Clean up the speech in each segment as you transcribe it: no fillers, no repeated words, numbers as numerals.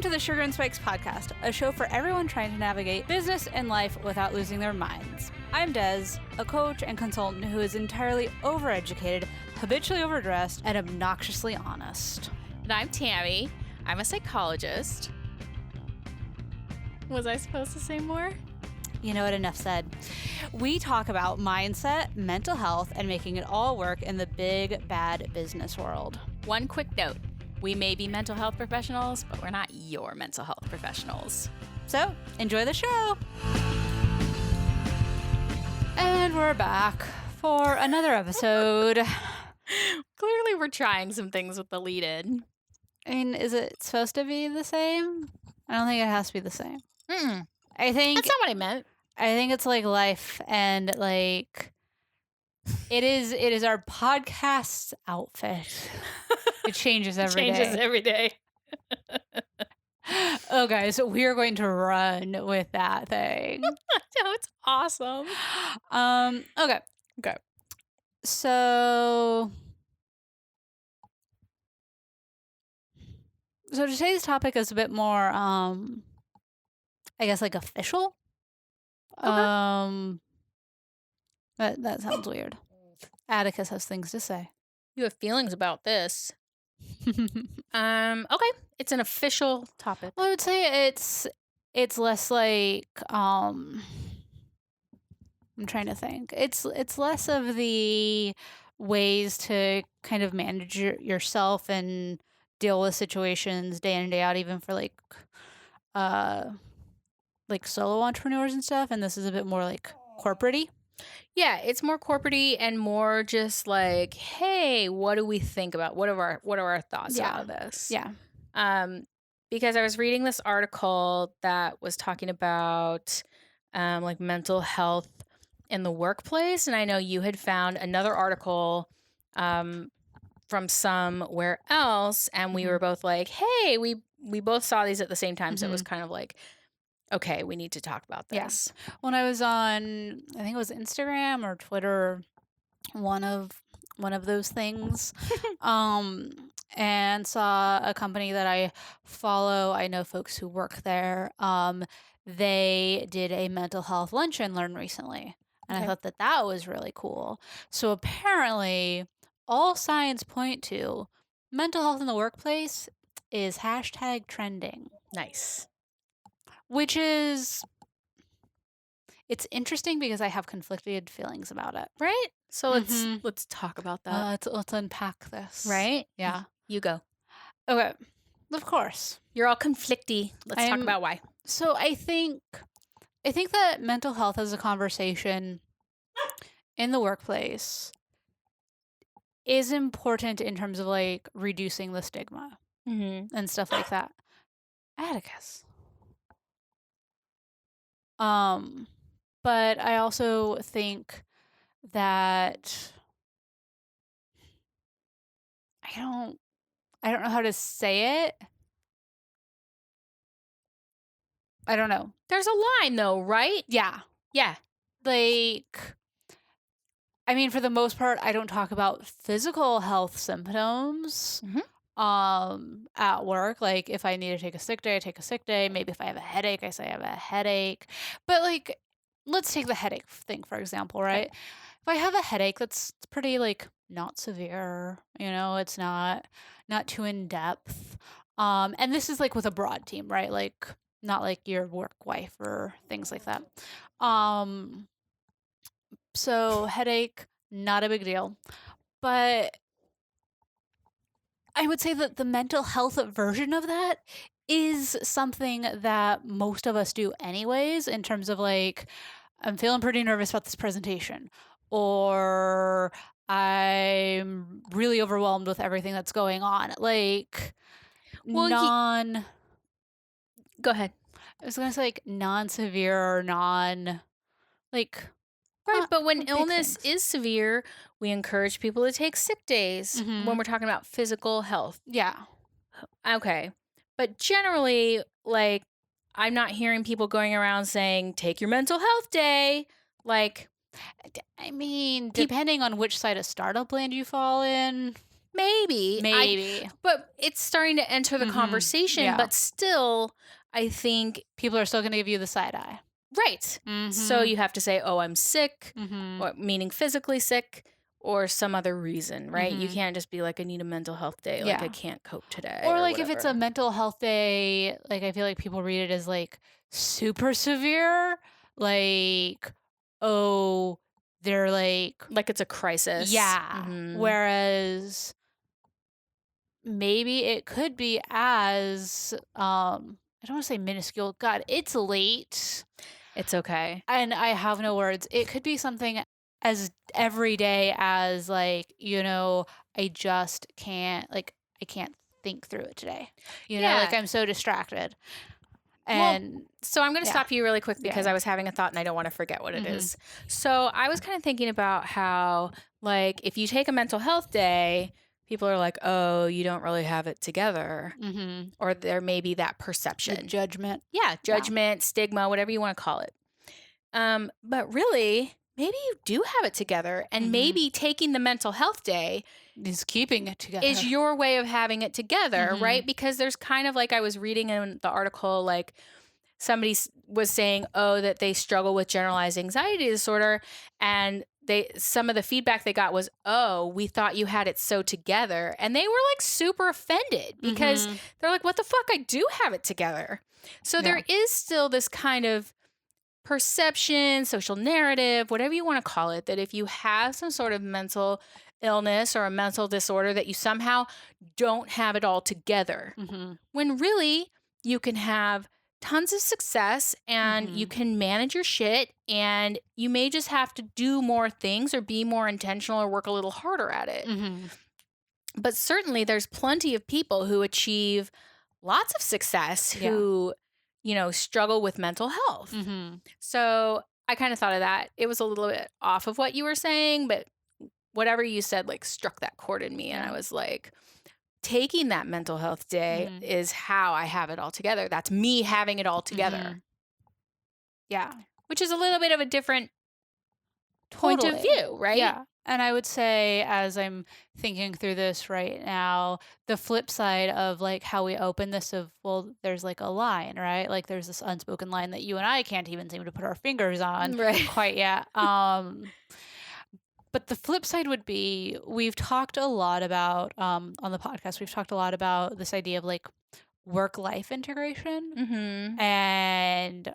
to the Sugar and Spikes podcast, a show for everyone trying to navigate business and life without losing their minds. I'm Dez, a coach and consultant who is entirely overeducated, habitually overdressed, and obnoxiously honest. And I'm Tammy. I'm a psychologist. Was I supposed to say more? You know what? Enough said. We talk about mindset, mental health, and making it all work in the big, bad business world. One quick note. We may be mental health professionals, but we're not your mental health professionals. So, enjoy the show! And we're back for another episode. Clearly, we're trying some things with the lead-in. I mean, is it supposed to be the same? I don't think it has to be the same. Mm-mm. I think That's not what I meant. I think it's like life, and like it is our podcast outfit. It changes every day. Changes every day. Okay, so we are going to run with that thing. No, it's awesome. Okay. So today's topic is a bit more I guess like official. Okay. That sounds weird. Atticus has things to say. You have feelings about this. Okay. It's an official topic. Well, I would say it's less like I'm trying to think. It's less of the ways to kind of manage yourself and deal with situations day in and day out, even for like solo entrepreneurs and stuff. And this is a bit more like corporate-y. Yeah, it's more corporate-y and more just like, hey, what do we think about? What are our thoughts about this? Yeah. Because I was reading this article that was talking about like mental health in the workplace, and I know you had found another article from somewhere else, and we were both like, hey, we both saw these at the same time, so it was kind of like, okay, we need to talk about this. Yeah. When I was on, I think it was Instagram or Twitter, one of those things, and saw a company that I follow. I know folks who work there. They did a mental health lunch and learn recently, and I thought that was really cool. So apparently, all signs point to mental health in the workplace is #trending. Nice. Which is, it's interesting because I have conflicted feelings about it. Right? So let's talk about that. Let's unpack this. Right? Yeah. You go. Okay. Of course. You're all conflicty. Let's talk about why. So I think that mental health as a conversation in the workplace is important in terms of like reducing the stigma and stuff like that. Atticus. But I also think that I don't know how to say it. I don't know. There's a line though, right? Yeah. Yeah. Like, I mean, for the most part, I don't talk about physical health symptoms at work. Like, if I need to take a sick day, I take a sick day. Maybe if I have a headache, I say I have a headache. But like, let's take the headache thing, for example, right? If I have a headache that's pretty like not severe, it's not too in depth. And this is like with a broad team, right? Like not like your work wife or things like that. So headache, not a big deal. But I would say that the mental health version of that is something that most of us do anyways, in terms of like, I'm feeling pretty nervous about this presentation, or I'm really overwhelmed with everything that's going on. Like, Go ahead. I was going to say like non-severe or like... Right, but when illness is severe, we encourage people to take sick days when we're talking about physical health. Yeah. Okay. But generally, like, I'm not hearing people going around saying, take your mental health day. Like, I mean, depending on which side of startup land you fall in. Maybe. But it's starting to enter the conversation, Yeah. but still, I think People are still gonna give you the side eye. right. So Mhm. you have to say, "Oh, I'm sick," Mhm. or meaning physically sick, or some other reason, right? You Mhm. can't just be like, "I need a mental health day," like, "I Yeah. can't cope today," Or, or like, if it's a whatever. mental health day, like, I feel like people read it as, like, super severe, like, oh, they're like Like it's a crisis. yeah. Mhm. Whereas maybe it could be as, I don't wanna say minuscule, God, it's late, It's okay. and I have no words. It could be something as everyday as, like, I just can't, like, I can't think through it today. Like, Yeah. I'm so distracted. Well, And so I'm going to yeah, stop you really quick yeah, because I yeah. was having a thought and I don't want to forget what it Mhm, is. So I was kind of thinking about how, like, if you take a mental health day, people are like, oh, you don't really have it together. mhm. Or there may be that The perception. judgment. Yeah, Yeah. judgment, stigma, whatever you want to call it. But really, maybe you do have it together. And Mhm. maybe taking the mental health day Is keeping it is together. your way of having it together, right? Mhm, Because there's kind of like I was reading in the article, like, somebody was saying, oh, that they struggle with generalized anxiety disorder, and some of the feedback they got was, oh, we thought you had it so together, and they were like super offended because mhm. they're like, what the fuck, I do have it together. So Yeah. there is still this kind of perception, social narrative, whatever you want to call it, that if you have some sort of mental illness or a mental disorder, that you somehow don't have it all together, Mhm, when really you can have tons of success and you mhm, can manage your shit, and you may just have to do more things or be more intentional or work a little harder at it. mhm. But certainly there's plenty of people who achieve lots of success Yeah. who, struggle with mental health. Mhm. So I kind of thought of that. It was a little bit off of what you were saying, but whatever you said like struck that chord in me. And I Yeah. was like, taking that mental health day Mhm, is how I have it all together. That's me having it all together, mhm. Yeah. which is a little bit of a different point of Totally. view, right? Yeah. And I would say, as I'm thinking through this right now, the flip side of like how we open this of, well, there's like a line, right? Like there's this unspoken line that you and I can't even seem to put our fingers on Right. quite yet. But the flip side would be we've talked a lot about on the podcast, we've talked a lot about this idea of like work life integration Mhm. and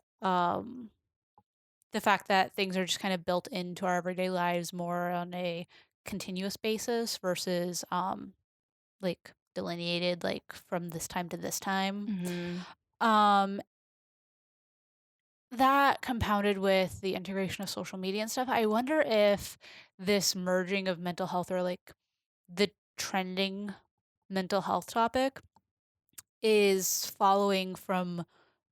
the fact that things are just kind of built into our everyday lives more on a continuous basis versus like delineated like from this time to this time. Mhm. Um that compounded with the integration of social media and stuff, I wonder if this merging of mental health or like the trending mental health topic is following from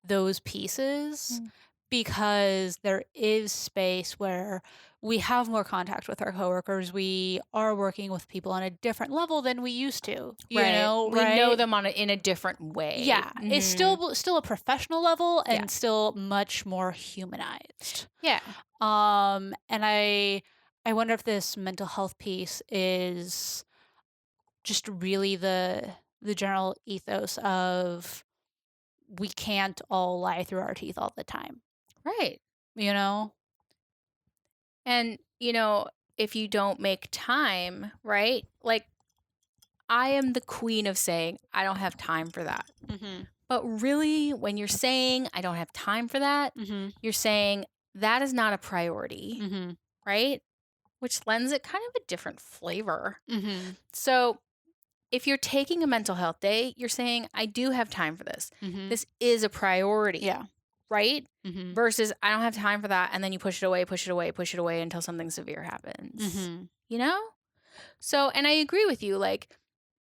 those pieces Mm. because there is space where we have more contact with our coworkers. We are working with people on a different level than we used to, Right. We know right? them in a different way. Yeah, it's Mhm. still a professional level Yeah. and still much more humanized. Yeah. And I wonder if this mental health piece is just really the general ethos of we can't all lie through our teeth all the time, Right. you know? And, if you don't make time, right? Like, I am the queen of saying, I don't have time for that. Mhm. But really, when you're saying, I don't have time for that, Mhm. you're saying that is not a priority, Mhm. right? Which lends it kind of a different flavor. Mhm. So, if you're taking a mental health day, you're saying, I do have time for this. Mhm. This is a priority, Yeah. right? Mhm. Versus, I don't have time for that. And then you push it away, push it away, push it away until something severe happens, Mhm. you know? So, and I agree with you. Like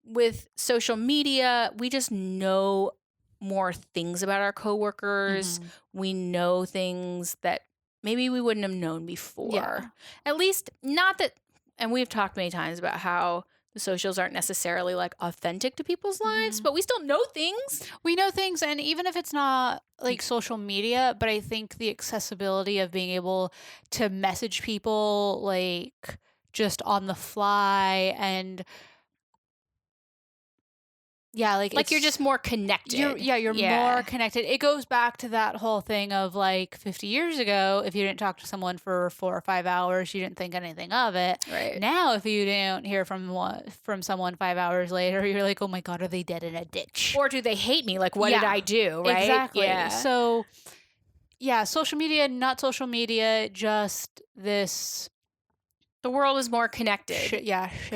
with social media, we just know more things about our coworkers. Mhm. We know things that maybe we wouldn't have known before. Yeah. At least, not that, and we've talked many times about how the socials aren't necessarily like authentic to people's lives, Mhm. but we still know things. We know things, and even if it's not like social media, but I think the accessibility of being able to message people like just on the fly and Yeah, like Like you're just more connected. you're more Yeah. connected. It goes back to that whole thing of like 50 years ago, if you didn't talk to someone for 4 or 5 hours, you didn't think anything of it. Right. Now, if you don't hear from someone 5 hours later, you're like, "Oh my god, are they dead in a ditch?" Or do they hate me? Like, what did Yeah. I do? Right? Exactly. Yeah. So, yeah, social media, not social media, just this The world is more connected. Because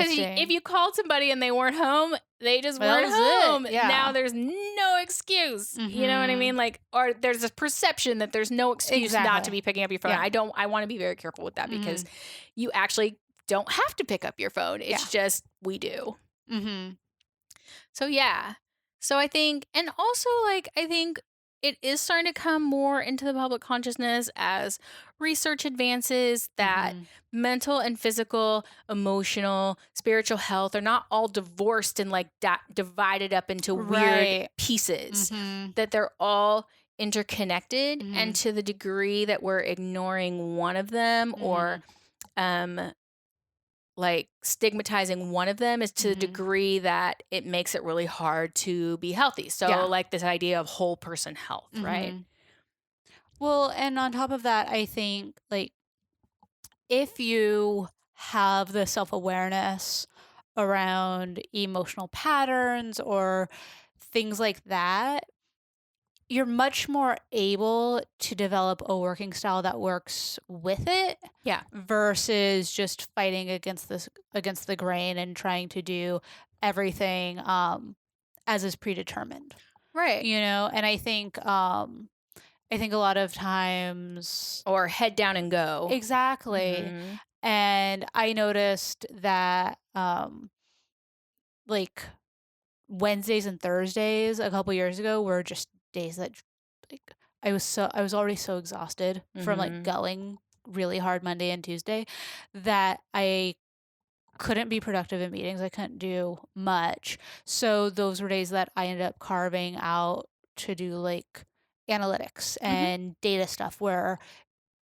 if shifting. you called somebody and they weren't home, they just But that weren't was it. home. Now Yeah. there's no excuse. You know what I Mhm. mean? Like, or there's a perception that there's no excuse not to Exactly. be picking up your phone. Yeah. I want to be very careful with that because Mhm. you actually don't have to pick up your phone. Yeah. It's just we do. Mhm. So yeah. So I think, and also like, I think it is starting to come more into the public consciousness as research advances that Mhm. mental and physical, emotional, spiritual health are not all divorced and like divided up into weird Right. pieces, Mhm. that they're all interconnected. And Mhm. to the degree that we're ignoring one of them or, Mhm. um, like stigmatizing one of them is to the Mhm. degree that it makes it really hard to be healthy. So Yeah. like this idea of whole person health, right? Mhm. Well, and on top of that, I think like if you have the self-awareness around emotional patterns or things like that, you're much more able to develop a working style that works with it Yeah. versus just fighting against the grain and trying to do everything as is predetermined. Right. And I think a lot of times Or head down and go. exactly. Mhm. And I noticed that like Wednesdays and Thursdays a couple years ago were just days that like I was already so exhausted from like Mhm. going really hard Monday and Tuesday that I couldn't be productive in meetings. I couldn't do much. So those were days that I ended up carving out to do like analytics Mhm. and data stuff where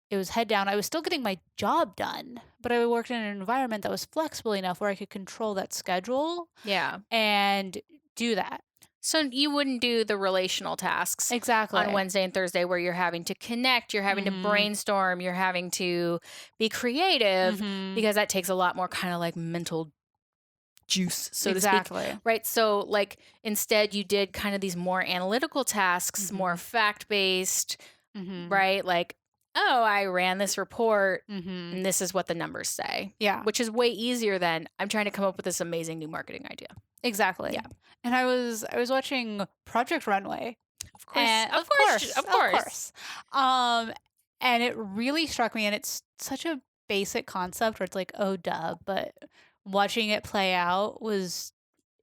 it was head down. I was still getting my job done, but I worked in an environment that was flexible enough where I could control that schedule Yeah. and do that. So you wouldn't do the relational tasks on Exactly. Wednesday and Thursday where you're having to connect, you're having to Mhm. brainstorm, you're having to be creative Mhm. because that takes a lot more kind of like mental juice, so to speak, Exactly. right? So, like, instead, you did kind of these more analytical tasks, more Mhm. fact based, Mhm. right? Like, oh, I ran this report Mhm. and this is what the numbers say, Yeah. which is way easier than I'm trying to come up with this amazing new marketing idea. Yeah. Exactly. And I was watching Project Runway. Of course. And Of course. Of of course. course. Um, and it really struck me, and it's such a basic concept where it's like, oh, duh. But watching it play out was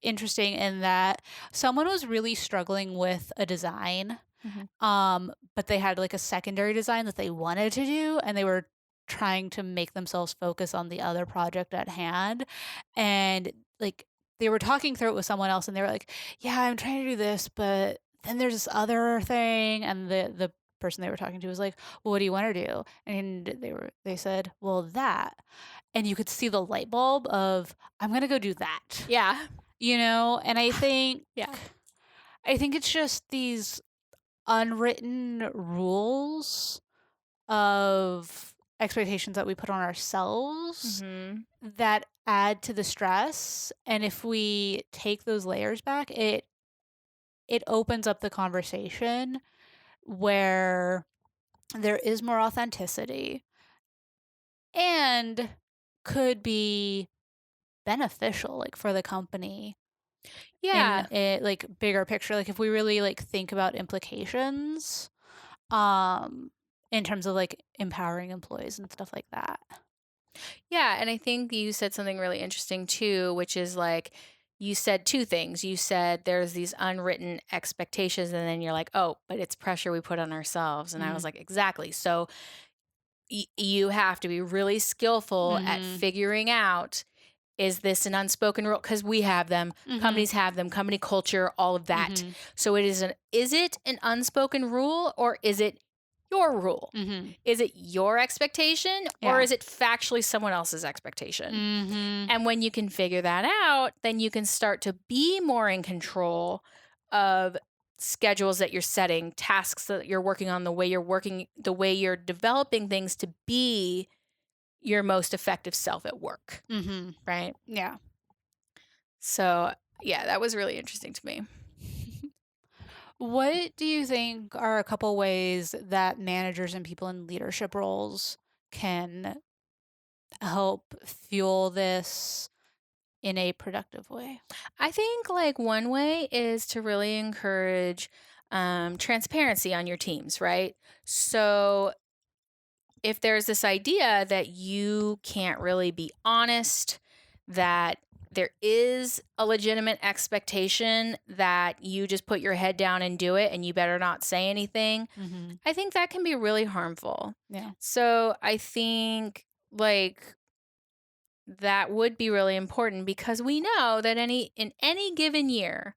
interesting in that someone was really struggling with a design, Hmm. but they had like a secondary design that they wanted to do, and they were trying to make themselves focus on the other project at hand. And like they were talking through it with someone else, and they were like, "Yeah, I'm trying to do this, but then there's this other thing." And the person they were talking to was like, "Well, what do you want to do?" And they said, "Well, that." And you could see the light bulb of, "I'm gonna go do that." Yeah. And Yeah. I think it's just these unwritten rules of expectations that we put on ourselves Hmm. that add to the stress. And if we take those layers back, it opens up the conversation where there is more authenticity and could be beneficial like for the company in Yeah. it like bigger picture, like if we really like think about implications um in terms of like empowering employees and stuff like that. Yeah, and I think you said something really interesting too, which is like you said two things. You said there's these unwritten expectations, and then you're like, oh, but it's pressure we put on ourselves. And I was Mhm. like, exactly. So you have to be really skillful at Mhm. figuring out, is this an unspoken rule? Because we Mhm. have them, company culture, all of that. Mhm. So is it an unspoken rule or is it your rule? Mhm. Is it your expectation or Yeah. is it factually someone else's expectation? Mhm. And when you can figure that out, then you can start to be more in control of schedules that you're setting, tasks that you're working on, the way you're developing things to be your most effective self at work, Mhm. right? Yeah. So, yeah, that was really interesting to me. What do you think are a couple ways that managers and people in leadership roles can help fuel this in a productive way? I think like one way is to really encourage transparency on your teams, right? So if there's this idea that you can't really be honest, that there is a legitimate expectation that you just put your head down and do it and you better not say anything, Mhm. I think that can be really harmful. Yeah. So I think like that would be really important because we know that in any given year,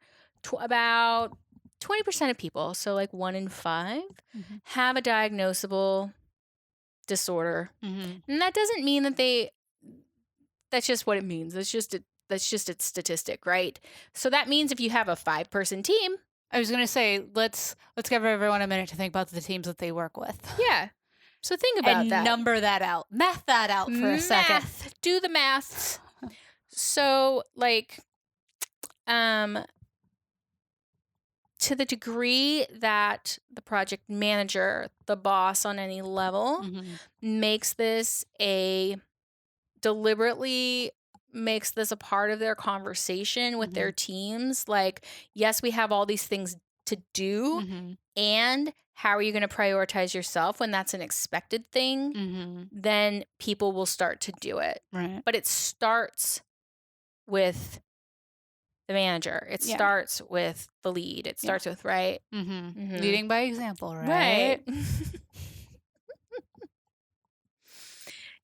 about 20% of people, so like 1 in 5, Mhm. have a diagnosable disorder. Mhm. And that doesn't mean that that's just what it means. That's just its statistic, right? So that means if you have a 5-person team, I was gonna say, let's give everyone a minute to think about the teams that they work with. yeah. So think about And that. number that out. Math that out for a second. Math, do the maths. So like um to the degree that the project manager, the boss on any level, Mhm. makes this a deliberately makes this a part of their conversation with their Mhm. teams. Like, yes, we have all these things to do, Mhm. and how are you going to prioritize yourself when that's an expected thing? Mhm. Then people will start to do it. Right. But it starts with the manager, it Yeah. starts with the lead, it Yeah. starts with, right? Mhm. Mm-hmm. Leading by example, right? Right.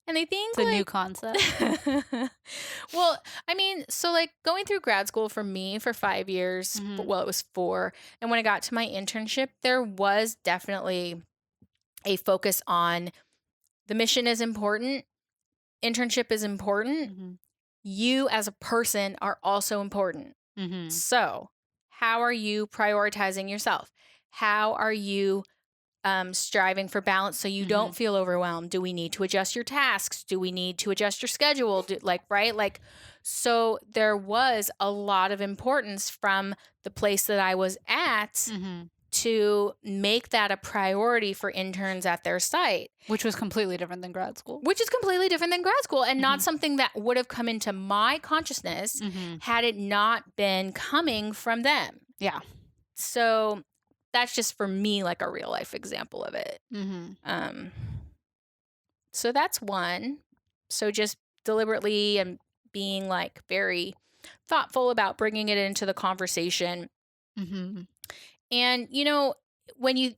And I think It's a new concept. like well, I mean, so like going through grad school for me for 5 years, Mhm. well, it was 4, and when I got to my internship, there was definitely a focus on the mission is important, internship is important, Mhm. you as a person are also important. Mhm. So, how are you prioritizing yourself? How are you striving for balance so you don't Mhm. feel overwhelmed? Do we need to adjust your tasks? Do we need to adjust your schedule? Right? Like, so there was a lot of importance from the place that I was at Mhm. to make that a priority for interns at their site, Which was completely different than grad school. which is completely different than grad school and not Mhm. something that would have come into my consciousness Mhm. had it not been coming from them. Yeah. So that's just for me like a real life example of it. Mhm. Um, so that's one. So just deliberately and being like very thoughtful about bringing it into the conversation. Mhm. And when you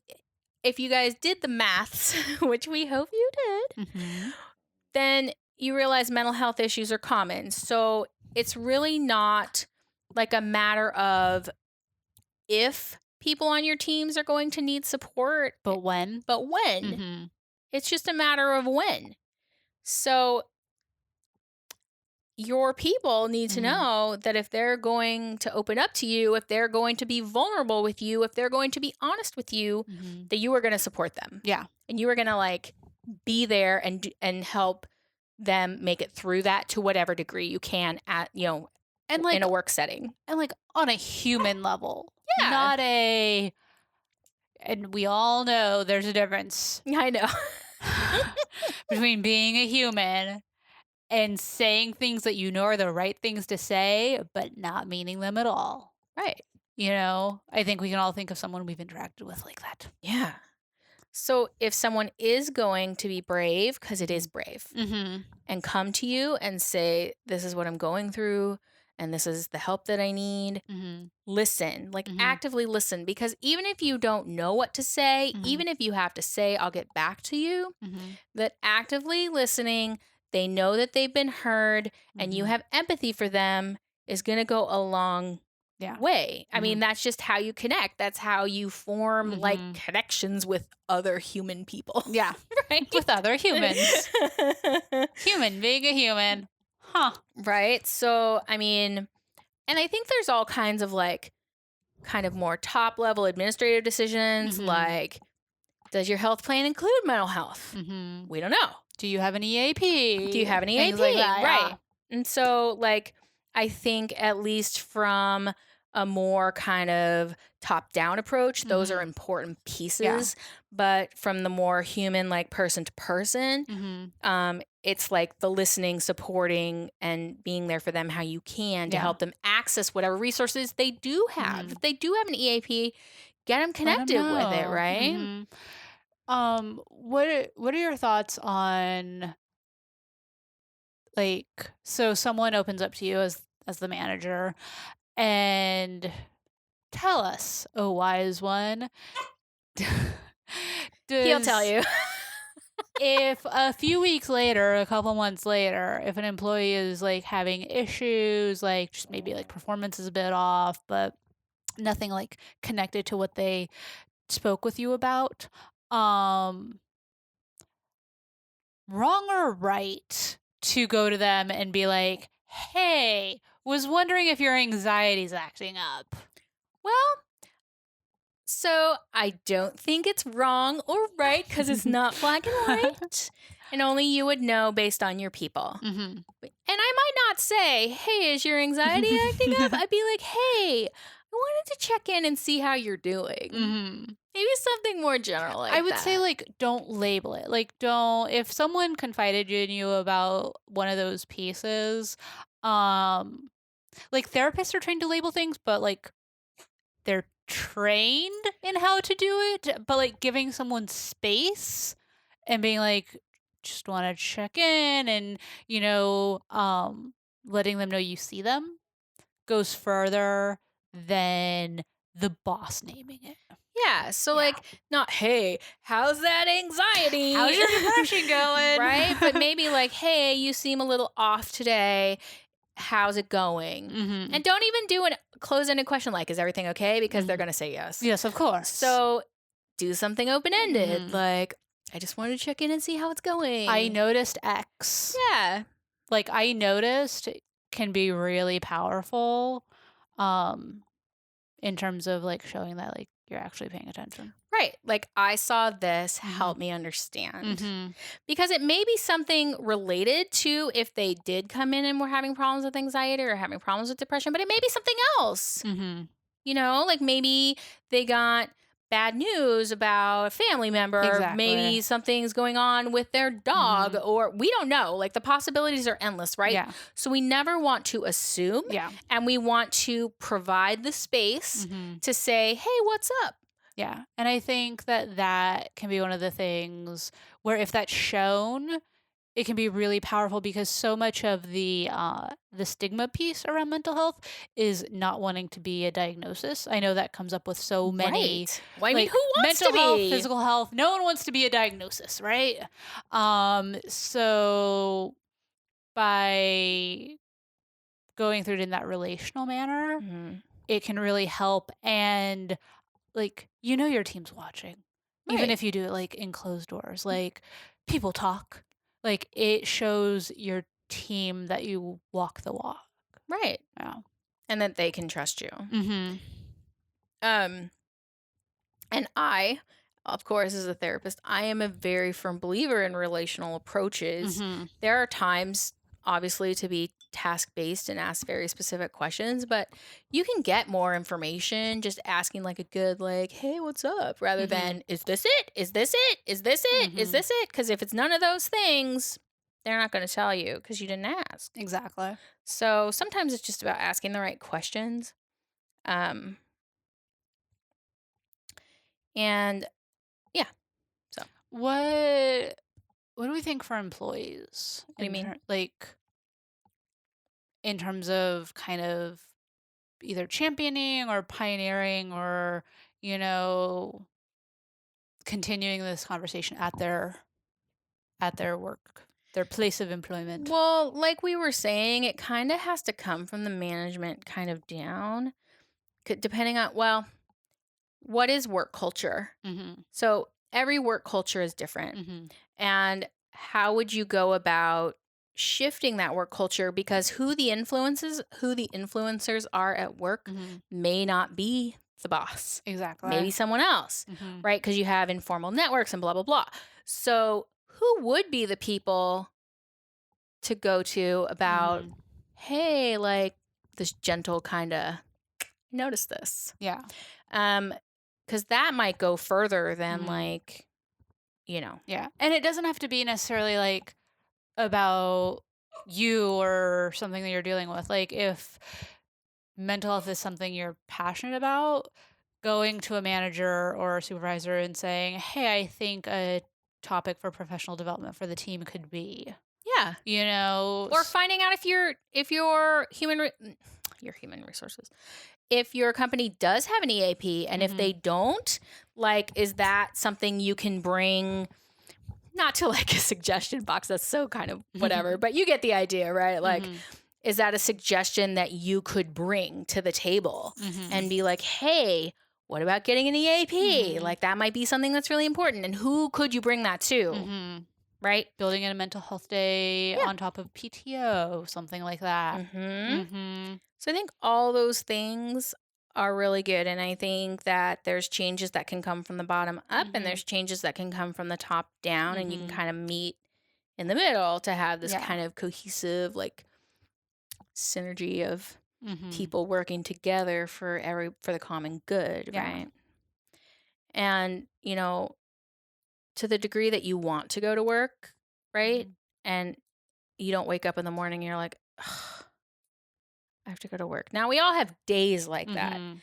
if you guys did the maths, which we hope you did, Mhm. then you realize mental health issues are common. So it's really not like a matter of if people on your teams are going to need support, But when? but when. Mhm. It's just a matter of when. So your people need to Mhm. know that if they're going to open up to you, if they're going to be vulnerable with you, if they're going to be honest with you, Mhm. that you are going to support them. Yeah. And you are going to like be there and help them make it through that to whatever degree you can at, And in like a work setting. on a human level, Yeah. not a and we all know there's a difference I know. between being a human and saying things that you know are the right things to say, but not meaning them at all. Right. I think we can all think of someone we've interacted with like that. Yeah. So if someone is going to be brave, because it is Mhm. brave, Mhm. and come to you and say, this is what I'm going through, and this is the help that I need, Mhm. listen, like Mhm. actively listen. Because even if you don't know what to say, Mhm. even if you have to say, I'll get back to you, Mhm. that actively listening, they know that they've been heard, and you Mhm. have empathy for them is going to go a long way. I mean, Mhm. that's just how you connect. That's how you form like Mhm. connections with other human people. Yeah. Right? With other humans. Human being a human. Huh. Right? So, I mean, and I think there's all kinds of like kind of more top level administrative decisions Mhm. like, does your health plan include mental health? Mhm. We don't know. Do you have an Do you EAP? have an Things like EAP? that, yeah. Right. And so, like, I think at least from a more kind of top down approach, those are Mhm. important Yeah. pieces. But from the more human, like person to person, Mhm. it's like the listening, supporting, and being there for them how you can to Yeah. help them access whatever resources they do have. Mhm. If they do have an EAP, get them Let 'em connected with it, know. right? Mhm. What are your thoughts on, like, so someone opens up to you as the manager and tell us, oh wise one, He'll tell does you. if a few weeks later, a couple months later, if an employee is like having issues, like just maybe like performance is a bit off, but nothing like connected to what they spoke with you about, um, wrong or right to go to them and be like, hey, was wondering if your anxiety's acting up. Well, so I don't think it's wrong or right because it's not black and white, and only you would know based on your people. Mhm. And I might not say, "Hey, is your anxiety acting up?" I'd be like, "Hey, I wanted to check in and see how you're doing." Mhm. Maybe something more general I like would say, that. like, don't label it. Like, don't if someone confided in you about one of those pieces, um, like, therapists are trained to label things, but, like, they're trained in how to do it, but, like, giving someone space and being like, "Just wanna check in," and, you know, letting them know you see them goes further than the boss naming it. Yeah, so Yeah. like not, "Hey, how's that anxiety?" "How's your depression Right? But going?" maybe like, "Hey, you seem a little off today. How's it going?" Mhm, And don't even do a close-ended question like, "Is everything okay?" Because they're mhm. gonna say yes. Yes, of course. So do something open-ended, Mhm. like, "I just wanted to check in and see how it's I going." noticed X. Yeah, Like, I noticed can be really powerful, um, in terms of, like, showing that, like, you're actually paying attention. right. Like, "I saw this, Mhm. help me understand." Mhm. Because it may be something related to if they did come in and were having problems with anxiety or having problems with depression, but it may be something else. Mhm. You know, like maybe they got bad news about a family member, maybe Exactly. something's going on with their dog, Mhm. or we don't know. Like the possibilities are endless, right? Yeah. So we never want to assume, Yeah. and we want to provide the space Mhm. to say, hey, what's up? Yeah, and I think that that can be one of the things where if that's shown, it can be really powerful because so much of the stigma piece around mental health is not wanting to be a diagnosis. I know that comes up with so many, Right. Well, I mean, who like, wants to mental health, be? physical health. No one wants to be a diagnosis, right? So by going through it in that relational manner, Mhm. it can really help and, like, you know your team's watching, even Right. if you do it, like, in closed doors, like, people talk. Like, it shows your team that you walk the walk. Right. Yeah. And that they can trust you. Mhm. Um, And I, of course, as a therapist, I am a very firm believer in relational approaches. Mhm. There are times, obviously, to be task based and ask very specific questions, but you can get more information just asking, like, a good, like, hey, what's up? Rather Mhm. than, is this it? Is this it? Is this it? Is Mhm. this it? Because if it's none of those things, they're not going to tell you because you didn't ask. Exactly. So sometimes it's just about asking the right questions. Um, and yeah, so what What what do we think for employees do you mean? in terms of kind of either championing or pioneering or, you know, continuing this conversation at their work, their place of employment? Well, like we were saying, it kind of has to come from the management kind of down. depending on, well, what is work culture? Mhm. So every work culture is different. Mhm. And how would you go about shifting that work culture? Because who the influencers are at work Mhm. may not be the boss, maybe Exactly. someone else, Mhm. right? Because you have informal networks and blah, blah, blah. So who would be the people to go to about, Mhm. hey, like this gentle kind of notice this? Yeah. Because that might go further than Mhm. like, you know. Yeah. And it doesn't have to be necessarily like about you or something that you're dealing with. Like if mental health is something you're passionate about, going to a manager or a supervisor and saying, "Hey, I think a topic for professional development for the team could be," Yeah. you know, Or finding out if your your human resources, if your company does have an EAP, and if they Mhm. don't, like, is that something you can bring, not to like a suggestion box, that's so kind of whatever, but you get the idea, right? Like, Mhm. is that a suggestion that you could bring to the table Mhm. and be like, hey, what about getting an EAP? Mhm. Like, that might be something that's really important. And who could you bring that to? Mhm. Right? Building in a mental health day Yeah. on top of PTO, something like that. Mm-hmm. Mhm. So I think all those things are really good. And I think that there's changes that can come from the bottom up and Mhm. there's changes that can come from the top down. And you can Mhm. kind of meet in the middle to have this Yeah. kind of cohesive, like, synergy of Mhm. people working together for the common good, Yeah. right? And, to the degree that you want to go to work, right? Mhm. And you don't wake up in the morning and you're like, "Ugh, I have to go to work." Now, we all have days like that. Mhm.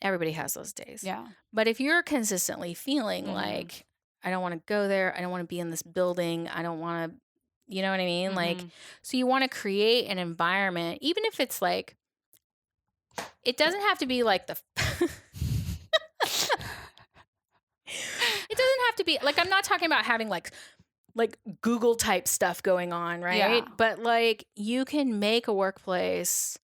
Everybody has those days. Yeah. But if you're consistently feeling Mhm. like, I don't want to go there, I don't want to be in this building, I don't want to, you know what I mean? Like, Mhm. so you want to create an environment, even if it's like, it doesn't have to be like the, it doesn't have to be like, I'm not talking about having like Google type stuff going on, right? Yeah. But like, you can make a workplace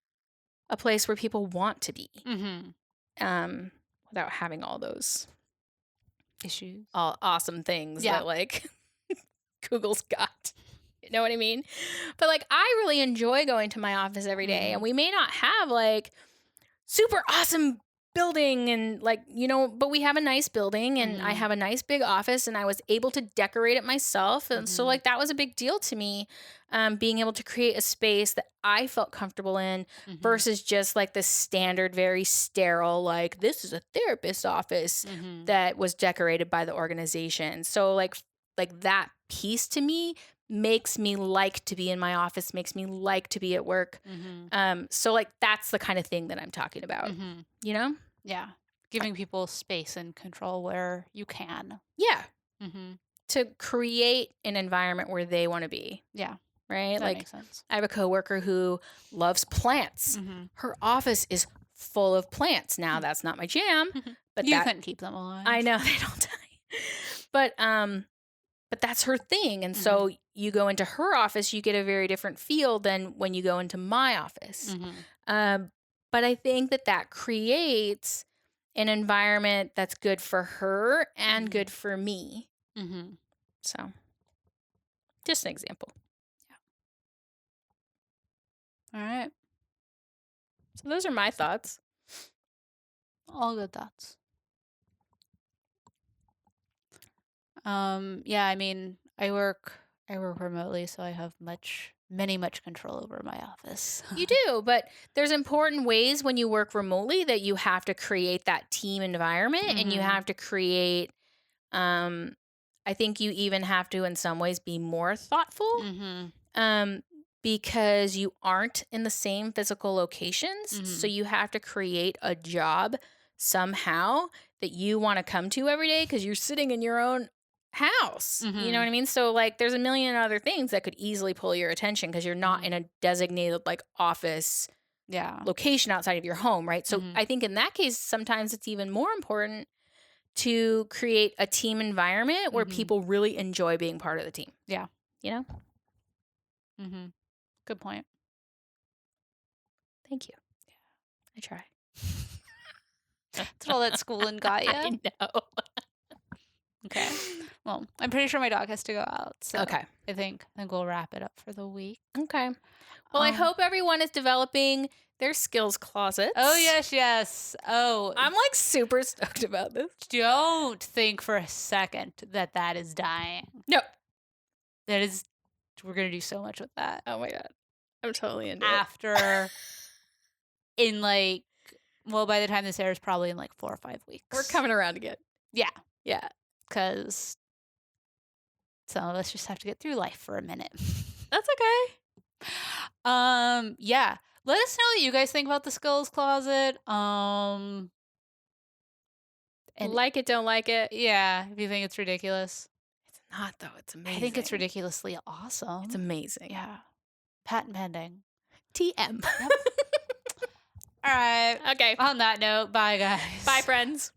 a place where people want to be, Mhm. um, without having all those Issues. all awesome things Yeah. that like Google's got. You know what I mean? But like, I really enjoy going to my office every day, and Mhm. we may not have like super awesome building and like, but we have a nice building and I Mhm. have a nice big office and I was able to decorate it myself. And so Mhm. like, that was a big deal to me, being able to create a space that I felt comfortable in Mhm. versus just like the standard, very sterile, like, this is a therapist's office Mhm. that was decorated by the organization. So like that piece to me makes me like to be in my office, makes me like to be at work. Mhm. So like, that's the kind of thing that I'm talking about, Mhm. you know? Yeah. Giving people space and control where you can. Yeah. Mhm. To create an environment where they want to be, Yeah. right? That Like, makes sense. I have a coworker who loves plants. Mhm. Her office is full of plants. Now, that's not my jam, but You couldn't keep them I alive. know they don't die. But that's her thing. And Mhm. so you go into her office, you get a very different feel than when you go into my office. Mhm. Um, but I think that creates an environment that's good for her and Mhm. good for me. Mhm. So, just an example. All right. So, those are my thoughts. All good thoughts. Yeah, I mean, I work remotely, so I have much control over my office. You do, but there's important ways when you work remotely that you have to create that team environment and you Mhm. have to create, um, I think you even have to, in some ways, be more thoughtful, Mhm. um, because you aren't in the same physical locations. So Mhm. you have to create a job somehow that you want to come to every day because you're sitting in your own house. You know what Mhm. I mean? So like, there's a million other things that could easily pull your attention because you're not in Mhm. a designated like office Yeah. location outside of your home, right? So Mhm. I think in that case, sometimes it's even more important to create a team environment where Mhm. people really enjoy being part of the team, Yeah. you know? Mhm. Good point. Thank you. I try. That's all that schooling got you. I know. Okay. Well, I'm pretty sure my dog has to go out. So Okay. I think we'll wrap it up for the week. Okay. Well, I hope everyone is developing their skills closets. Oh, yes. Oh, I'm like super stoked about this. don't think for a second that is dying. No. That is, we're going to do so much with that. Oh my God. I'm totally into After, in like, well, by the time this airs, probably in like 4 or 5 weeks. We're coming around again. Yeah. Yeah. Because some of us just have to get through life for a minute. That's okay. Yeah. Let us know what you guys think about the skills closet. And like it, don't like it. Yeah, if you think it's ridiculous. It's not, though. It's amazing. I think it's ridiculously awesome. It's amazing. Yeah. Patent pending. TM. Yep. All right. Okay. On that note, bye, guys. Bye, friends.